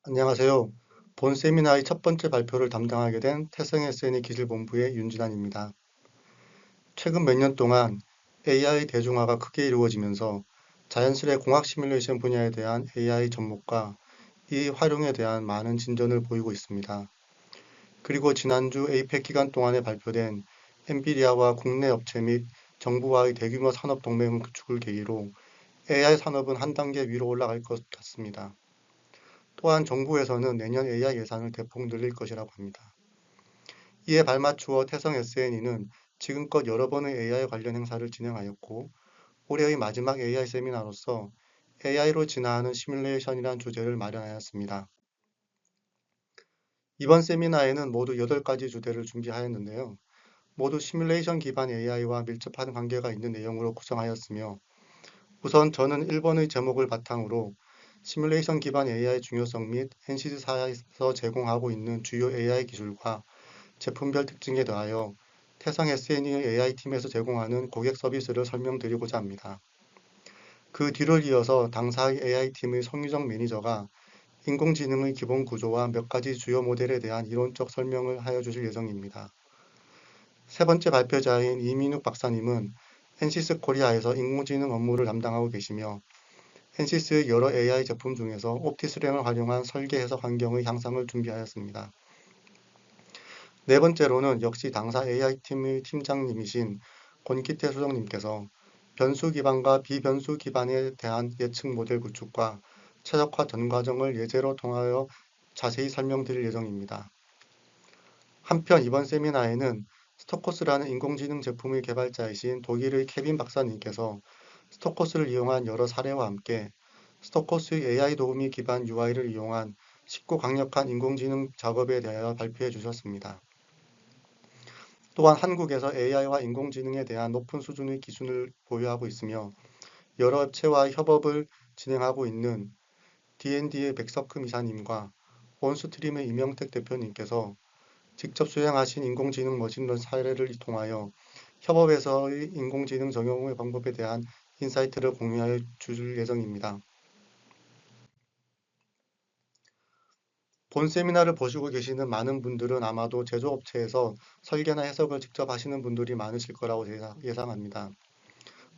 안녕하세요. 본 세미나의 첫 번째 발표를 담당하게 된 태성 SNE 기술본부의 윤진환입니다. 최근 몇 년 동안 AI 대중화가 크게 이루어지면서 자연스레 공학 시뮬레이션 분야에 대한 AI 접목과 이 활용에 대한 많은 진전을 보이고 있습니다. 그리고 지난주 에이펙 기간 동안에 발표된 엔비디아와 국내 업체 및 정부와의 대규모 산업 동맹 구축을 계기로 AI 산업은 한 단계 위로 올라갈 것 같습니다. 또한 정부에서는 내년 AI 예산을 대폭 늘릴 것이라고 합니다. 이에 발맞추어 태성 SNE는 지금껏 여러 번의 AI 관련 행사를 진행하였고, 올해의 마지막 AI 세미나로서 AI로 진화하는 시뮬레이션이란 주제를 마련하였습니다. 이번 세미나에는 모두 8가지 주제를 준비하였는데요. 모두 시뮬레이션 기반 AI와 밀접한 관계가 있는 내용으로 구성하였으며, 우선 저는 1번의 제목을 바탕으로 시뮬레이션 기반 AI 중요성 및 NC사에서 제공하고 있는 주요 AI 기술과 제품별 특징에 더하여 태성 SNE의 AI팀에서 제공하는 고객 서비스를 설명드리고자 합니다. 그 뒤를 이어서 당사의 AI팀의 송유정 매니저가 인공지능의 기본 구조와 몇 가지 주요 모델에 대한 이론적 설명을 하여 주실 예정입니다. 세 번째 발표자인 이민욱 박사님은 엔시스 코리아에서 인공지능 업무를 담당하고 계시며 엔시스의 여러 AI 제품 중에서 옵티스랭을 활용한 설계 해석 환경의 향상을 준비하였습니다. 네 번째로는 역시 당사 AI팀의 팀장님이신 권기태 수석님께서 변수 기반과 비변수 기반에 대한 예측 모델 구축과 최적화 전 과정을 예제로 통하여 자세히 설명드릴 예정입니다. 한편 이번 세미나에는 스토커스라는 인공지능 제품의 개발자이신 독일의 케빈 박사님께서 스토커스를 이용한 여러 사례와 함께 스토커스의 AI 도우미 기반 UI를 이용한 쉽고 강력한 인공지능 작업에 대하여 발표해 주셨습니다. 또한 한국에서 AI와 인공지능에 대한 높은 수준의 기술을 보유하고 있으며 여러 업체와 협업을 진행하고 있는 D&D의 백석흠 이사님과 온스트림의 이명택 대표님께서 직접 수행하신 인공지능 머신런 사례를 통하여 협업에서의 인공지능 적용의 방법에 대한 인사이트를 공유하여 주실 예정입니다. 본 세미나를 보시고 계시는 많은 분들은 아마도 제조업체에서 설계나 해석을 직접 하시는 분들이 많으실 거라고 예상합니다.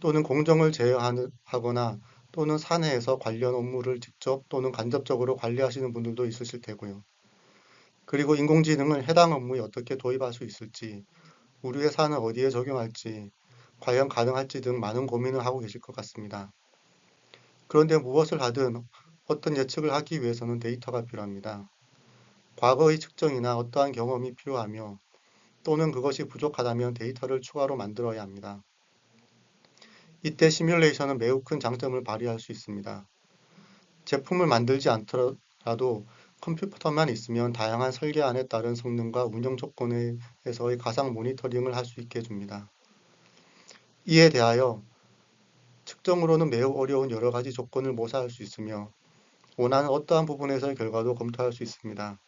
또는 공정을 제어하거나 또는 사내에서 관련 업무를 직접 또는 간접적으로 관리하시는 분들도 있으실 테고요. 그리고 인공지능을 해당 업무에 어떻게 도입할 수 있을지, 우리 회사는 어디에 적용할지, 과연 가능할지 등 많은 고민을 하고 계실 것 같습니다. 그런데 무엇을 하든 어떤 예측을 하기 위해서는 데이터가 필요합니다. 과거의 측정이나 어떠한 경험이 필요하며 또는 그것이 부족하다면 데이터를 추가로 만들어야 합니다. 이때 시뮬레이션은 매우 큰 장점을 발휘할 수 있습니다. 제품을 만들지 않더라도 컴퓨터만 있으면 다양한 설계안에 따른 성능과 운영 조건에서의 가상 모니터링을 할 수 있게 해줍니다. 이에 대하여 측정으로는 매우 어려운 여러 가지 조건을 모사할 수 있으며 원하는 어떠한 부분에서의 결과도 검토할 수 있습니다.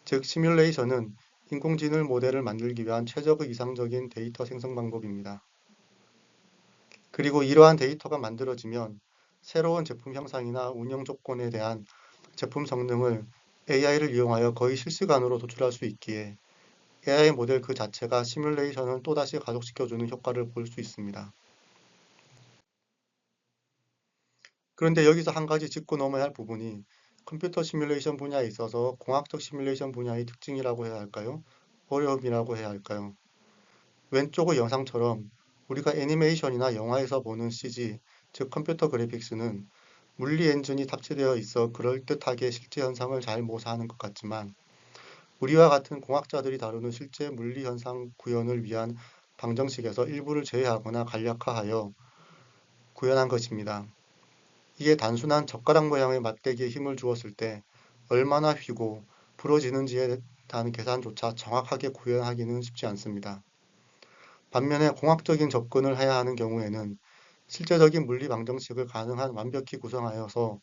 즉, 시뮬레이션은 인공지능 모델을 만들기 위한 최적의 이상적인 데이터 생성 방법입니다. 그리고 이러한 데이터가 만들어지면 새로운 제품 형상이나 운영 조건에 대한 제품 성능을 AI를 이용하여 거의 실시간으로 도출할 수 있기에 AI 모델 그 자체가 시뮬레이션을 또다시 가속시켜주는 효과를 볼 수 있습니다. 그런데 여기서 한 가지 짚고 넘어야 할 부분이 컴퓨터 시뮬레이션 분야에 있어서 공학적 시뮬레이션 분야의 특징이라고 해야 할까요? 어려움이라고 해야 할까요? 왼쪽의 영상처럼 우리가 애니메이션이나 영화에서 보는 CG, 즉 컴퓨터 그래픽스는 물리 엔진이 탑재되어 있어 그럴듯하게 실제 현상을 잘 모사하는 것 같지만 우리와 같은 공학자들이 다루는 실제 물리 현상 구현을 위한 방정식에서 일부를 제외하거나 간략화하여 구현한 것입니다. 이게 단순한 젓가락 모양의 막대기에 힘을 주었을 때 얼마나 휘고 부러지는지에 대한 계산조차 정확하게 구현하기는 쉽지 않습니다. 반면에 공학적인 접근을 해야 하는 경우에는 실제적인 물리 방정식을 가능한 완벽히 구성하여서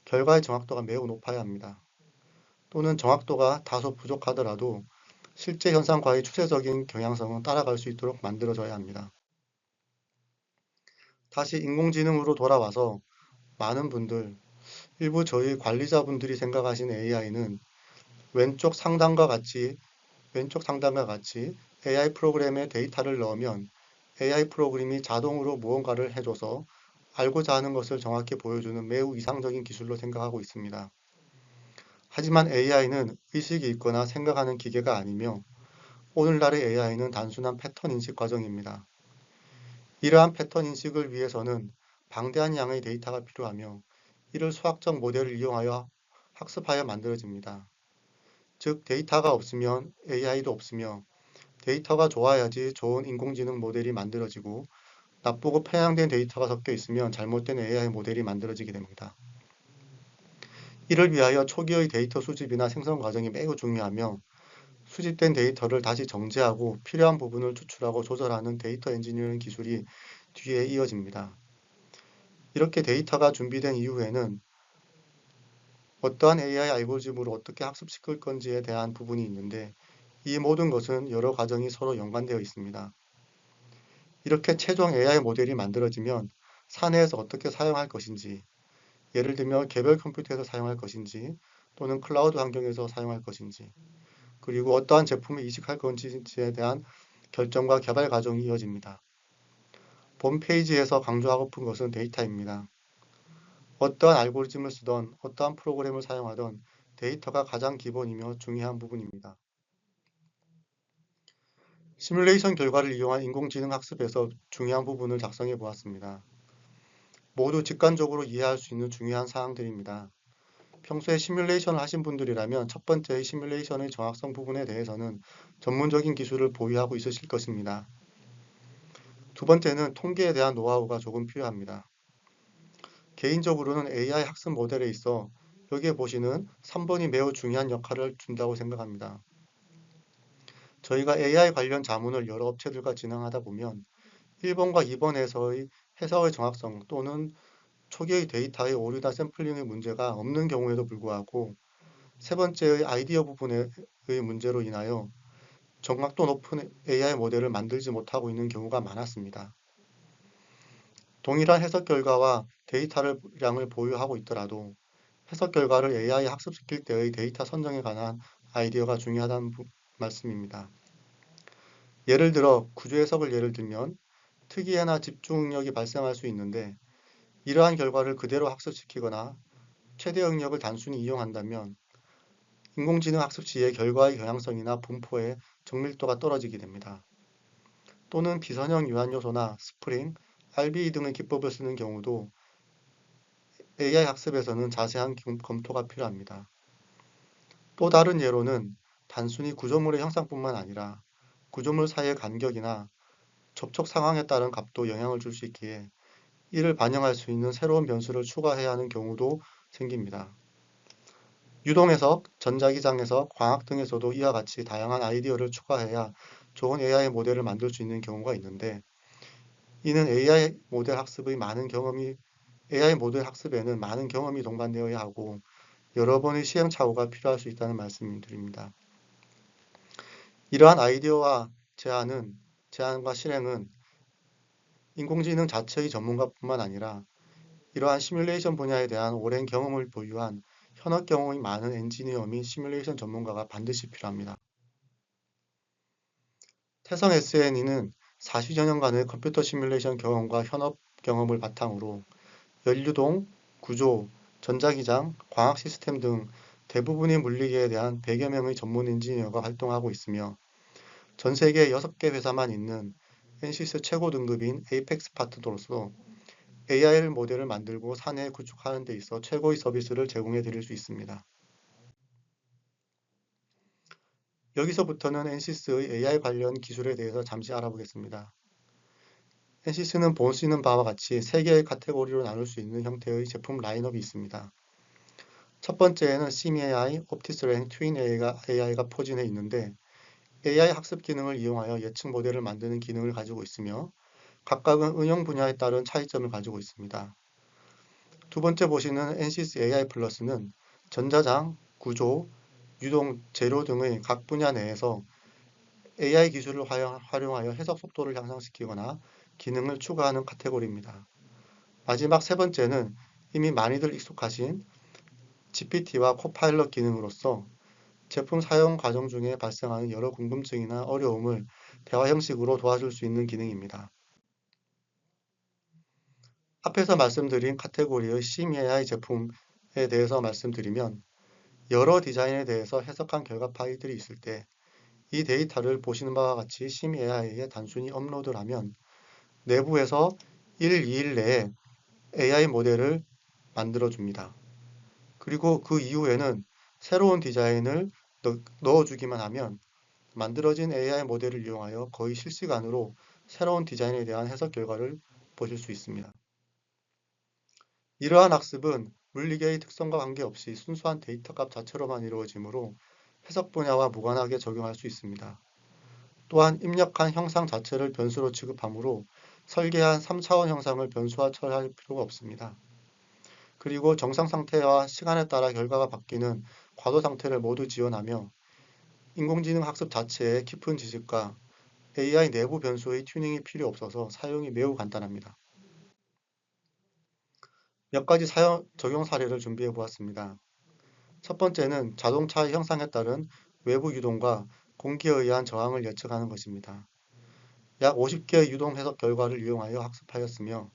결과의 정확도가 매우 높아야 합니다. 또는 정확도가 다소 부족하더라도 실제 현상과의 추세적인 경향성은 따라갈 수 있도록 만들어져야 합니다. 다시 인공지능으로 돌아와서 많은 분들, 일부 저희 관리자분들이 생각하신 AI는 왼쪽 상단과 같이 왼쪽 상단과 같이 AI 프로그램에 데이터를 넣으면 AI 프로그램이 자동으로 무언가를 해줘서 알고자 하는 것을 정확히 보여주는 매우 이상적인 기술로 생각하고 있습니다. 하지만 AI는 의식이 있거나 생각하는 기계가 아니며 오늘날의 AI는 단순한 패턴 인식 과정입니다. 이러한 패턴 인식을 위해서는 방대한 양의 데이터가 필요하며 이를 수학적 모델을 이용하여 학습하여 만들어집니다. 즉, 데이터가 없으면 AI도 없으며 데이터가 좋아야지 좋은 인공지능 모델이 만들어지고 나쁘고 편향된 데이터가 섞여 있으면 잘못된 AI 모델이 만들어지게 됩니다. 이를 위하여 초기의 데이터 수집이나 생성 과정이 매우 중요하며 수집된 데이터를 다시 정제하고 필요한 부분을 추출하고 조절하는 데이터 엔지니어링 기술이 뒤에 이어집니다. 이렇게 데이터가 준비된 이후에는 어떠한 AI 알고리즘으로 어떻게 학습시킬 건지에 대한 부분이 있는데 이 모든 것은 여러 과정이 서로 연관되어 있습니다. 이렇게 최종 AI 모델이 만들어지면 사내에서 어떻게 사용할 것인지, 예를 들면 개별 컴퓨터에서 사용할 것인지 또는 클라우드 환경에서 사용할 것인지, 그리고 어떠한 제품을 이식할 건지에 대한 결정과 개발 과정이 이어집니다. 본 페이지에서 강조하고픈 것은 데이터입니다. 어떠한 알고리즘을 쓰던 어떠한 프로그램을 사용하던 데이터가 가장 기본이며 중요한 부분입니다. 시뮬레이션 결과를 이용한 인공지능 학습에서 중요한 부분을 작성해 보았습니다. 모두 직관적으로 이해할 수 있는 중요한 사항들입니다. 평소에 시뮬레이션을 하신 분들이라면 첫 번째 시뮬레이션의 정확성 부분에 대해서는 전문적인 기술을 보유하고 있으실 것입니다. 두 번째는 통계에 대한 노하우가 조금 필요합니다. 개인적으로는 AI 학습 모델에 있어 여기에 보시는 3번이 매우 중요한 역할을 준다고 생각합니다. 저희가 AI 관련 자문을 여러 업체들과 진행하다 보면 1번과 2번에서의 해석의 정확성 또는 초기의 데이터의 오류나 샘플링의 문제가 없는 경우에도 불구하고 세 번째의 아이디어 부분의 문제로 인하여 정확도 높은 AI 모델을 만들지 못하고 있는 경우가 많았습니다. 동일한 해석 결과와 데이터량을 보유하고 있더라도 해석 결과를 AI 학습시킬 때의 데이터 선정에 관한 아이디어가 중요하다는 말씀입니다. 예를 들어 구조 해석을 예를 들면 특이해나 집중 응력이 발생할 수 있는데 이러한 결과를 그대로 학습시키거나 최대 응력을 단순히 이용한다면 인공지능 학습 시에 결과의 경향성이나 분포의 정밀도가 떨어지게 됩니다. 또는 비선형 유한 요소나 스프링, RBE 등의 기법을 쓰는 경우도 AI 학습에서는 자세한 검토가 필요합니다. 또 다른 예로는 단순히 구조물의 형상뿐만 아니라 구조물 사이의 간격이나 접촉 상황에 따른 값도 영향을 줄 수 있기에 이를 반영할 수 있는 새로운 변수를 추가해야 하는 경우도 생깁니다. 유동해석, 전자기장 해석, 광학 등에서도 이와 같이 다양한 아이디어를 추가해야 좋은 AI 모델을 만들 수 있는 경우가 있는데 이는 AI 모델 학습에는 많은 경험이 동반되어야 하고 여러 번의 시행착오가 필요할 수 있다는 말씀드립니다. 이러한 아이디어와 제안과 실행은 인공지능 자체의 전문가뿐만 아니라 이러한 시뮬레이션 분야에 대한 오랜 경험을 보유한 현업 경험이 많은 엔지니어 및 시뮬레이션 전문가가 반드시 필요합니다. 태성 SNE는 40여 년간의 컴퓨터 시뮬레이션 경험과 현업 경험을 바탕으로 연료동, 구조, 전자기장, 광학 시스템 등 대부분의 물리계에 대한 100여 명의 전문 엔지니어가 활동하고 있으며 전 세계 6개 회사만 있는 NCS 최고 등급인 에이펙스 파트너로서 AI 모델을 만들고 사내에 구축하는 데 있어 최고의 서비스를 제공해 드릴 수 있습니다. 여기서부터는 NCS의 AI 관련 기술에 대해서 잠시 알아보겠습니다. NCS는 보시는 바와 같이 3개의 카테고리로 나눌 수 있는 형태의 제품 라인업이 있습니다. 첫 번째에는 SimAI, Optislang, TwinAI가 포진해 있는데 AI 학습 기능을 이용하여 예측 모델을 만드는 기능을 가지고 있으며 각각은 응용 분야에 따른 차이점을 가지고 있습니다. 두 번째 보시는 NCS AI 플러스는 전자장, 구조, 유동, 재료 등의 각 분야 내에서 AI 기술을 활용하여 해석 속도를 향상시키거나 기능을 추가하는 카테고리입니다. 마지막 세 번째는 이미 많이들 익숙하신 GPT와 코파일럿 기능으로서 제품 사용 과정 중에 발생하는 여러 궁금증이나 어려움을 대화 형식으로 도와줄 수 있는 기능입니다. 앞에서 말씀드린 카테고리의 심AI 제품에 대해서 말씀드리면 여러 디자인에 대해서 해석한 결과 파일들이 있을 때 이 데이터를 보시는 바와 같이 심AI에 단순히 업로드를 하면 내부에서 1, 2일 내에 AI 모델을 만들어 줍니다. 그리고 그 이후에는 새로운 디자인을 넣어주기만 하면 만들어진 AI 모델을 이용하여 거의 실시간으로 새로운 디자인에 대한 해석 결과를 보실 수 있습니다. 이러한 학습은 물리계의 특성과 관계없이 순수한 데이터 값 자체로만 이루어지므로 해석 분야와 무관하게 적용할 수 있습니다. 또한 입력한 형상 자체를 변수로 취급하므로 설계한 3차원 형상을 변수와 처리할 필요가 없습니다. 그리고 정상 상태와 시간에 따라 결과가 바뀌는 과도 상태를 모두 지원하며 인공지능 학습 자체의 깊은 지식과 AI 내부 변수의 튜닝이 필요 없어서 사용이 매우 간단합니다. 몇 가지 적용 사례를 준비해 보았습니다. 첫 번째는 자동차의 형상에 따른 외부 유동과 공기에 의한 저항을 예측하는 것입니다. 약 50개의 유동 해석 결과를 이용하여 학습하였으며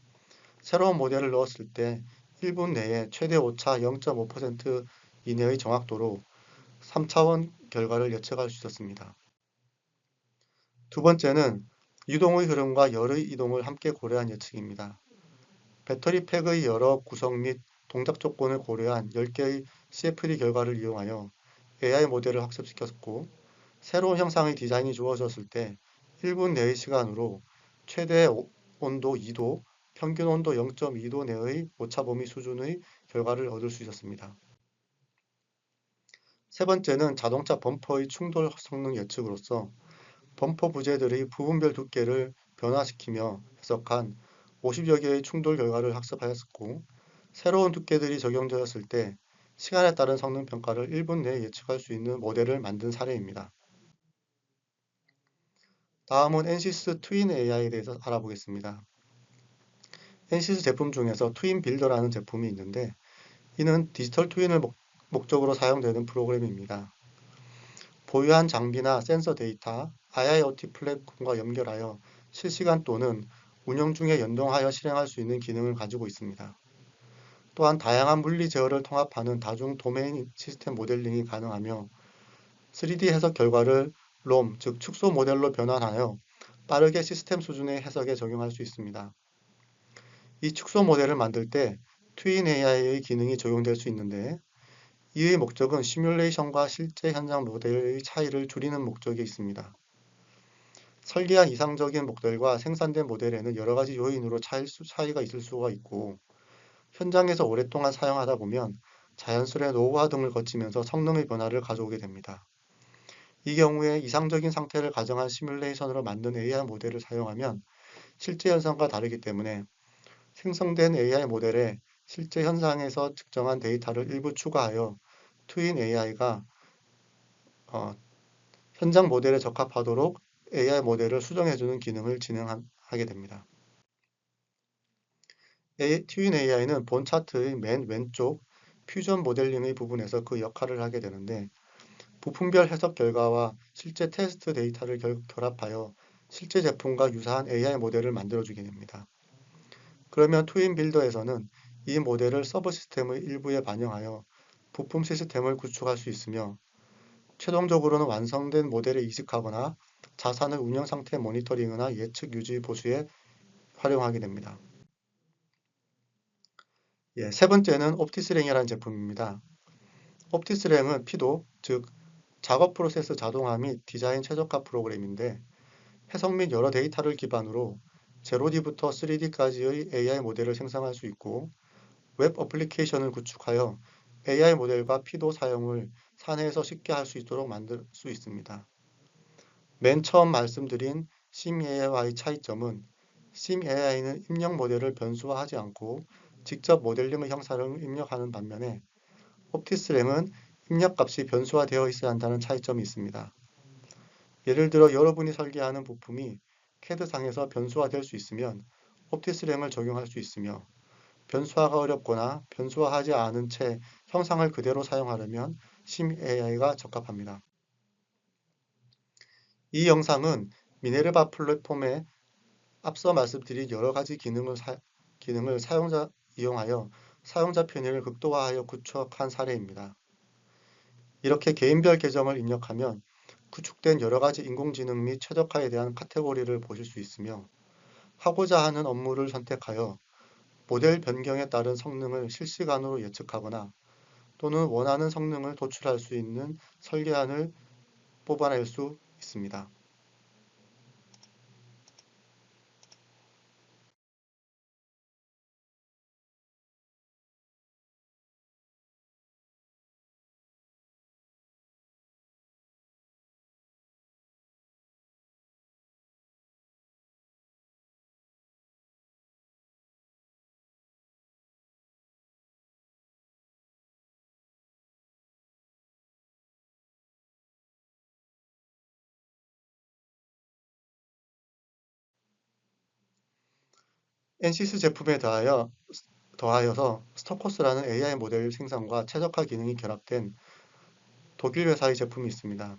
새로운 모델을 넣었을 때 1분 내에 최대 오차 0.5% 이내의 정확도로 3차원 결과를 예측할 수 있었습니다. 두 번째는 유동의 흐름과 열의 이동을 함께 고려한 예측입니다. 배터리 팩의 여러 구성 및 동작 조건을 고려한 10개의 CFD 결과를 이용하여 AI 모델을 학습시켰고 새로운 형상의 디자인이 주어졌을 때 1분 내의 시간으로 최대 온도 2도, 평균 온도 0.2도 내의 오차 범위 수준의 결과를 얻을 수 있었습니다. 세 번째는 자동차 범퍼의 충돌 성능 예측으로서 범퍼 부재들의 부분별 두께를 변화시키며 해석한 50여 개의 충돌 결과를 학습하였고 새로운 두께들이 적용되었을 때 시간에 따른 성능 평가를 1분 내에 예측할 수 있는 모델을 만든 사례입니다. 다음은 NCS 트윈 AI에 대해서 알아보겠습니다. NCS 제품 중에서 트윈 빌더라는 제품이 있는데 이는 디지털 트윈을 목적으로 사용되는 프로그램입니다. 보유한 장비나 센서 데이터, IIoT 플랫폼과 연결하여 실시간 또는 운영 중에 연동하여 실행할 수 있는 기능을 가지고 있습니다. 또한 다양한 물리 제어를 통합하는 다중 도메인 시스템 모델링이 가능하며 3D 해석 결과를 ROM, 즉 축소 모델로 변환하여 빠르게 시스템 수준의 해석에 적용할 수 있습니다. 이 축소 모델을 만들 때 트윈 AI의 기능이 적용될 수 있는데 이의 목적은 시뮬레이션과 실제 현장 모델의 차이를 줄이는 목적이 있습니다. 설계한 이상적인 모델과 생산된 모델에는 여러 가지 요인으로 차이가 있을 수가 있고 현장에서 오랫동안 사용하다 보면 자연스레 노후화 등을 거치면서 성능의 변화를 가져오게 됩니다. 이 경우에 이상적인 상태를 가정한 시뮬레이션으로 만든 AI 모델을 사용하면 실제 현상과 다르기 때문에 생성된 AI 모델에 실제 현상에서 측정한 데이터를 일부 추가하여 트윈 AI가 현장 모델에 적합하도록 AI 모델을 수정해주는 기능을 진행하게 됩니다. 트윈 AI는 본 차트의 맨 왼쪽 퓨전 모델링의 부분에서 그 역할을 하게 되는데 부품별 해석 결과와 실제 테스트 데이터를 결합하여 실제 제품과 유사한 AI 모델을 만들어주게 됩니다. 그러면 트윈 빌더에서는 이 모델을 서버 시스템의 일부에 반영하여 부품 시스템을 구축할 수 있으며 최종적으로는 완성된 모델에 이식하거나 자산의 운영 상태 모니터링이나 예측 유지 보수에 활용하게 됩니다. 세 번째는 옵티스랭이라는 제품입니다. 옵티스랭은 피도, 즉 작업 프로세스 자동화 및 디자인 최적화 프로그램인데 해석 및 여러 데이터를 기반으로 0D부터 3D까지의 AI 모델을 생성할 수 있고 웹 어플리케이션을 구축하여 AI 모델과 피도 사용을 사내에서 쉽게 할 수 있도록 만들 수 있습니다. 맨 처음 말씀드린 심AI와의 차이점은 심AI는 입력 모델을 변수화하지 않고 직접 모델링의 형상을 입력하는 반면에 옵티스랭은 입력값이 변수화되어 있어야 한다는 차이점이 있습니다. 예를 들어 여러분이 설계하는 부품이 CAD상에서 변수화될 수 있으면 옵티스랭을 적용할 수 있으며 변수화가 어렵거나 변수화하지 않은 채 형상을 그대로 사용하려면 심 AI가 적합합니다. 이 영상은 미네르바 플랫폼에 앞서 말씀드린 여러 가지 기능을 이용하여 사용자 편의를 극도화하여 구축한 사례입니다. 이렇게 개인별 계정을 입력하면 구축된 여러 가지 인공지능 및 최적화에 대한 카테고리를 보실 수 있으며 하고자 하는 업무를 선택하여 모델 변경에 따른 성능을 실시간으로 예측하거나 또는 원하는 성능을 도출할 수 있는 설계안을 뽑아낼 수 있습니다. NCS 제품에 더하여서 스토커스라는 AI 모델 생성과 최적화 기능이 결합된 독일 회사의 제품이 있습니다.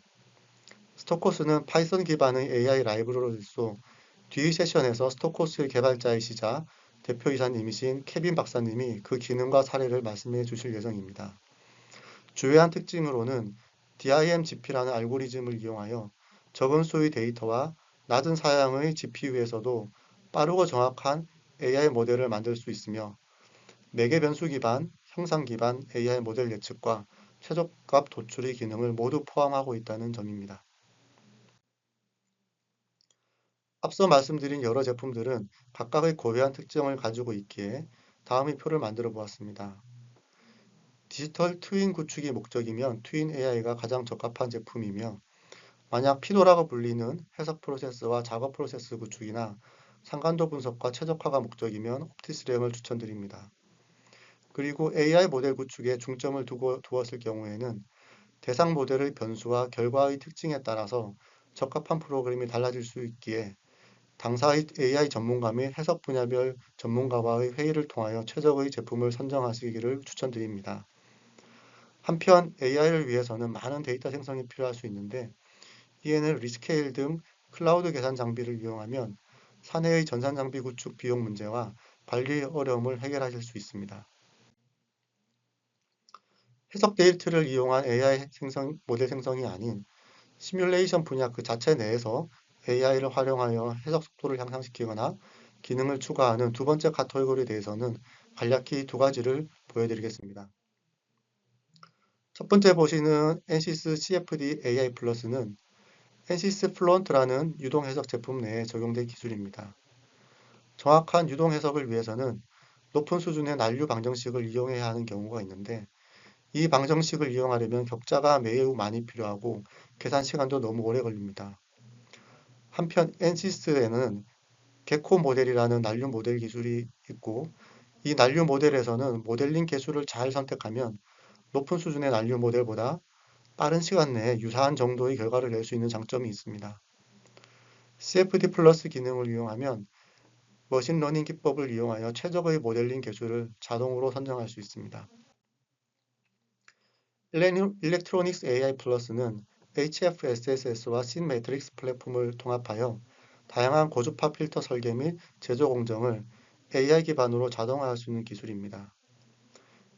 스토커스는 파이썬 기반의 AI 라이브러리로 뒤 세션에서 스토커스 개발자이시자 대표이사님이신 케빈 박사님이 그 기능과 사례를 말씀해 주실 예정입니다. 주요한 특징으로는 DIMGP라는 알고리즘을 이용하여 적은 수의 데이터와 낮은 사양의 GPU에서도 빠르고 정확한 AI 모델을 만들 수 있으며 매개 변수 기반, 형상 기반 AI 모델 예측과 최저값 도출의 기능을 모두 포함하고 있다는 점입니다. 앞서 말씀드린 여러 제품들은 각각의 고유한 특징을 가지고 있기에 다음의 표를 만들어 보았습니다. 디지털 트윈 구축이 목적이면 트윈 AI가 가장 적합한 제품이며 만약 피도라고 불리는 해석 프로세스와 작업 프로세스 구축이나 상관도 분석과 최적화가 목적이면 옵티스램을 추천드립니다. 그리고 AI 모델 구축에 중점을 두었을 경우에는 대상 모델의 변수와 결과의 특징에 따라서 적합한 프로그램이 달라질 수 있기에 당사의 AI 전문가 및 해석 분야별 전문가와의 회의를 통하여 최적의 제품을 선정하시기를 추천드립니다. 한편 AI를 위해서는 많은 데이터 생성이 필요할 수 있는데 이에는 리스케일 등 클라우드 계산 장비를 이용하면 사내의 전산 장비 구축 비용 문제와 관리 어려움을 해결하실 수 있습니다. 해석 데이터를 이용한 AI 모델 생성이 아닌 시뮬레이션 분야 그 자체 내에서 AI를 활용하여 해석 속도를 향상시키거나 기능을 추가하는 두 번째 카테고리에 대해서는 간략히 두 가지를 보여드리겠습니다. 첫 번째 보시는 NCS CFD AI 플러스는 NCS 플루언트라는 유동 해석 제품 내에 적용된 기술입니다. 정확한 유동 해석을 위해서는 높은 수준의 난류 방정식을 이용해야 하는 경우가 있는데 이 방정식을 이용하려면 격자가 매우 많이 필요하고 계산 시간도 너무 오래 걸립니다. 한편 NCS에는 개코 모델이라는 난류 모델 기술이 있고 이 난류 모델에서는 모델링 개수를 잘 선택하면 높은 수준의 난류 모델보다 빠른 시간 내에 유사한 정도의 결과를 낼 수 있는 장점이 있습니다. CFD 플러스 기능을 이용하면 머신러닝 기법을 이용하여 최적의 모델링 개수를 자동으로 선정할 수 있습니다. 일렉트로닉스 AI 플러스는 HFSS와 신매트릭스 플랫폼을 통합하여 다양한 고주파 필터 설계 및 제조 공정을 AI 기반으로 자동화할 수 있는 기술입니다.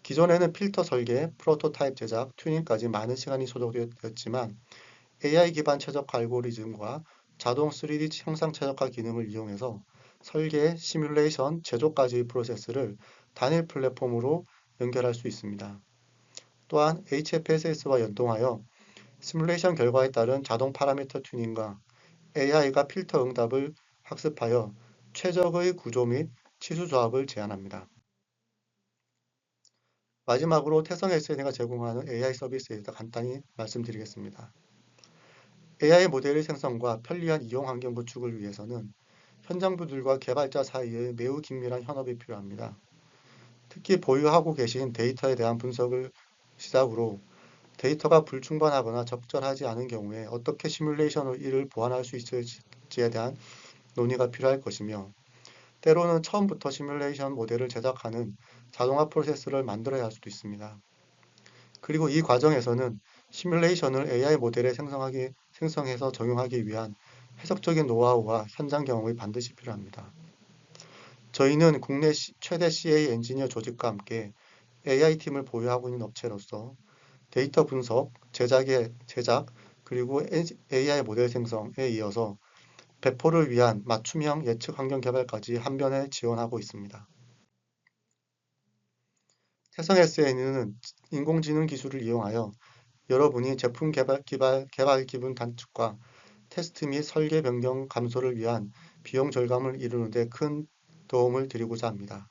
기존에는 필터 설계, 프로토타입 제작, 튜닝까지 많은 시간이 소요되었지만 AI 기반 최적화 알고리즘과 자동 3D 형상 최적화 기능을 이용해서 설계, 시뮬레이션, 제조까지의 프로세스를 단일 플랫폼으로 연결할 수 있습니다. 또한 HFSS와 연동하여 시뮬레이션 결과에 따른 자동 파라미터 튜닝과 AI가 필터 응답을 학습하여 최적의 구조 및 치수 조합을 제안합니다. 마지막으로 태성 SNS가 제공하는 AI 서비스에 대해서 간단히 말씀드리겠습니다. AI 모델의 생성과 편리한 이용 환경 구축을 위해서는 현장부들과 개발자 사이에 매우 긴밀한 협업이 필요합니다. 특히 보유하고 계신 데이터에 대한 분석을 시작으로 데이터가 불충분하거나 적절하지 않은 경우에 어떻게 시뮬레이션을 이를 보완할 수 있을지에 대한 논의가 필요할 것이며 때로는 처음부터 시뮬레이션 모델을 제작하는 자동화 프로세스를 만들어야 할 수도 있습니다. 그리고 이 과정에서는 시뮬레이션을 AI 모델에 생성해서 적용하기 위한 해석적인 노하우와 현장 경험이 반드시 필요합니다. 저희는 국내 최대 CA 엔지니어 조직과 함께 AI 팀을 보유하고 있는 업체로서 데이터 분석, 제작, 그리고 AI 모델 생성에 이어서 배포를 위한 맞춤형 예측 환경 개발까지 한변에 지원하고 있습니다. 태성 SN은 인공지능 기술을 이용하여 여러분이 제품 개발 기분 단축과 테스트 및 설계 변경 감소를 위한 비용 절감을 이루는 데 큰 도움을 드리고자 합니다.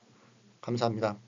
감사합니다.